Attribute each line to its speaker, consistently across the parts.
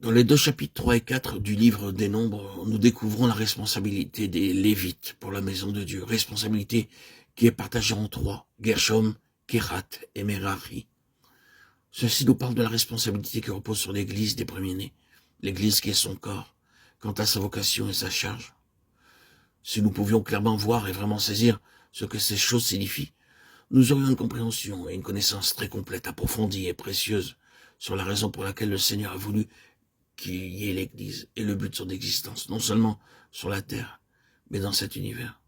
Speaker 1: Dans les 2 chapitres 3 et 4 du livre des Nombres, nous découvrons la responsabilité des Lévites pour la maison de Dieu. Responsabilité qui est partagée en 3, Gershom, Kehath et Merari. Ceci nous parle de la responsabilité qui repose sur l'Église des premiers-nés, l'Église qui est son corps, quant à sa vocation et sa charge. Si nous pouvions clairement voir et vraiment saisir ce que ces choses signifient, nous aurions une compréhension et une connaissance très complète, approfondie et précieuse sur la raison pour laquelle le Seigneur a voulu qu'il y ait l'Église et le but de son existence, non seulement sur la terre, mais dans cet univers.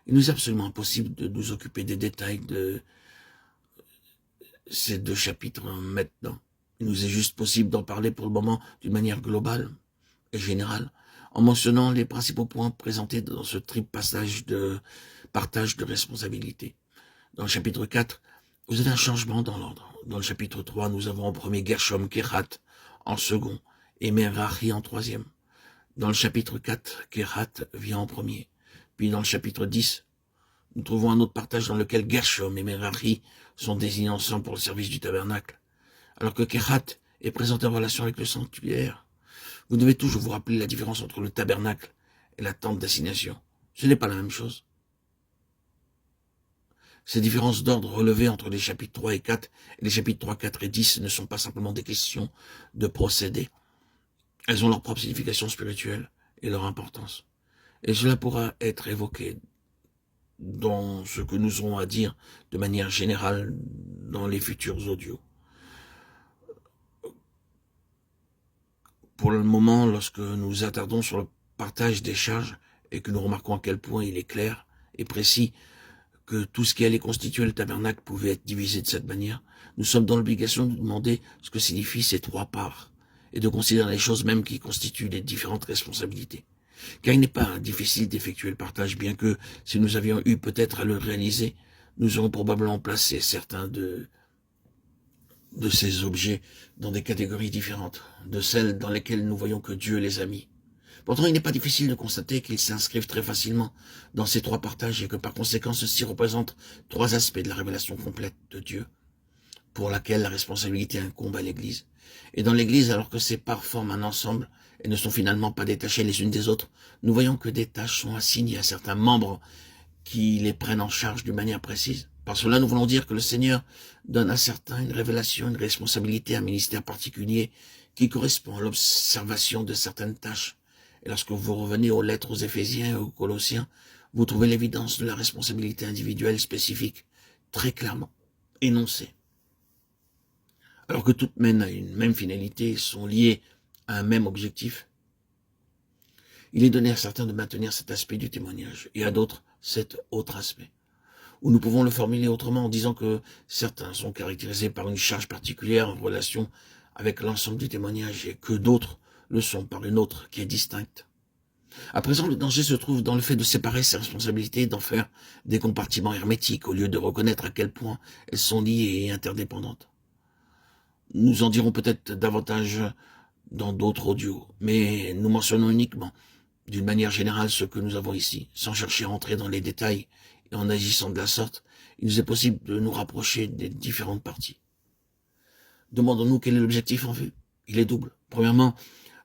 Speaker 1: Il nous est absolument impossible de nous occuper des détails de ces 2 chapitres maintenant. Il nous est juste possible d'en parler pour le moment d'une manière globale et générale, en mentionnant les principaux points présentés dans ce triple passage de partage de responsabilité. Dans le chapitre 4, vous avez un changement dans l'ordre. Dans le chapitre 3, nous avons en premier Gershom, Kehath en second et Merari en troisième. Dans le chapitre 4, Kehath vient en premier. Puis dans le chapitre 10, nous trouvons un autre partage dans lequel Gershom et Merari sont désignés ensemble pour le service du tabernacle, alors que Kehath est présenté en relation avec le sanctuaire. Vous devez toujours vous rappeler la différence entre le tabernacle et la tente d'assignation. Ce n'est pas la même chose. Ces différences d'ordre relevées entre les chapitres 3 et 4 et les chapitres 3, 4 et 10 ne sont pas simplement des questions de procédés. Elles ont leur propre signification spirituelle et leur importance. Et cela pourra être évoqué dans ce que nous aurons à dire de manière générale dans les futurs audios. Pour le moment, lorsque nous attardons sur le partage des charges et que nous remarquons à quel point il est clair et précis que tout ce qui allait constituer le tabernacle pouvait être divisé de cette manière, nous sommes dans l'obligation de nous demander ce que signifient ces 3 parts et de considérer les choses mêmes qui constituent les différentes responsabilités. Car il n'est pas difficile d'effectuer le partage, bien que si nous avions eu peut-être à le réaliser, nous aurions probablement placé certains de ces objets dans des catégories différentes, de celles dans lesquelles nous voyons que Dieu les a mis. Pourtant, il n'est pas difficile de constater qu'ils s'inscrivent très facilement dans ces 3 partages et que par conséquent, ceci représente 3 aspects de la révélation complète de Dieu, pour laquelle la responsabilité incombe à l'Église. Et dans l'Église, alors que ces parts forment un ensemble et ne sont finalement pas détachées les unes des autres, nous voyons que des tâches sont assignées à certains membres qui les prennent en charge d'une manière précise. Par cela, nous voulons dire que le Seigneur donne à certains une révélation, une responsabilité, un ministère particulier qui correspond à l'observation de certaines tâches. Et lorsque vous revenez aux lettres aux Éphésiens et aux Colossiens, vous trouvez l'évidence de la responsabilité individuelle spécifique, très clairement énoncée. Alors que toutes mènent à une même finalité, sont liées à un même objectif, il est donné à certains de maintenir cet aspect du témoignage et à d'autres cet autre aspect. Ou nous pouvons le formuler autrement en disant que certains sont caractérisés par une charge particulière en relation avec l'ensemble du témoignage et que d'autres le sont par une autre qui est distincte. À présent, le danger se trouve dans le fait de séparer ces responsabilités et d'en faire des compartiments hermétiques au lieu de reconnaître à quel point elles sont liées et interdépendantes. Nous en dirons peut-être davantage dans d'autres audios, mais nous mentionnons uniquement, d'une manière générale, ce que nous avons ici, sans chercher à entrer dans les détails et en agissant de la sorte, il nous est possible de nous rapprocher des différentes parties. Demandons-nous quel est l'objectif en vue. Il est double. Premièrement,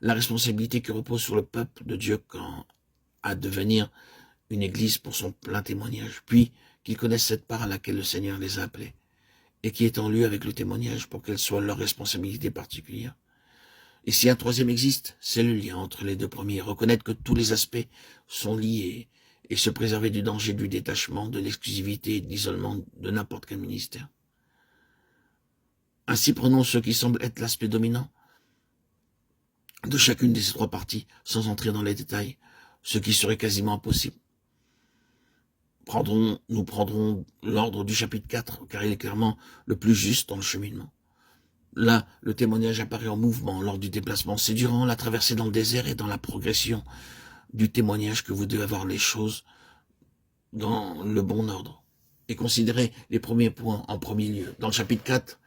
Speaker 1: la responsabilité qui repose sur le peuple de Dieu quant à devenir une église pour son plein témoignage, puis qu'ils connaissent cette part à laquelle le Seigneur les a appelés, et qui est en lieu avec le témoignage pour qu'elle soit leur responsabilité particulière. Et si un troisième existe, c'est le lien entre les 2 premiers, reconnaître que tous les aspects sont liés et se préserver du danger du détachement, de l'exclusivité et de l'isolement de n'importe quel ministère. Ainsi, prenons ce qui semble être l'aspect dominant de chacune de ces 3 parties, sans entrer dans les détails, ce qui serait quasiment impossible. Nous prendrons l'ordre du chapitre 4, car il est clairement le plus juste dans le cheminement. Là, le témoignage apparaît en mouvement lors du déplacement. C'est durant la traversée dans le désert et dans la progression du témoignage que vous devez avoir les choses dans le bon ordre et considérer les premiers points en premier lieu. Dans le chapitre 4,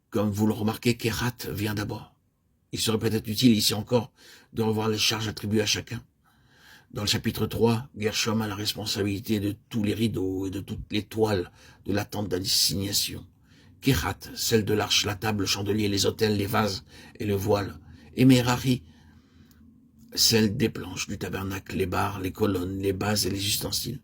Speaker 1: comme vous le remarquez, Kehath vient d'abord. Il serait peut-être utile ici encore de revoir les charges attribuées à chacun. Dans le chapitre 3, Gershom a la responsabilité de tous les rideaux et de toutes les toiles de la tente d'assignation. Kéhat, celle de l'arche, la table, le chandelier, les autels, les vases et le voile. Et Merari, celle des planches du tabernacle, les barres, les colonnes, les bases et les ustensiles.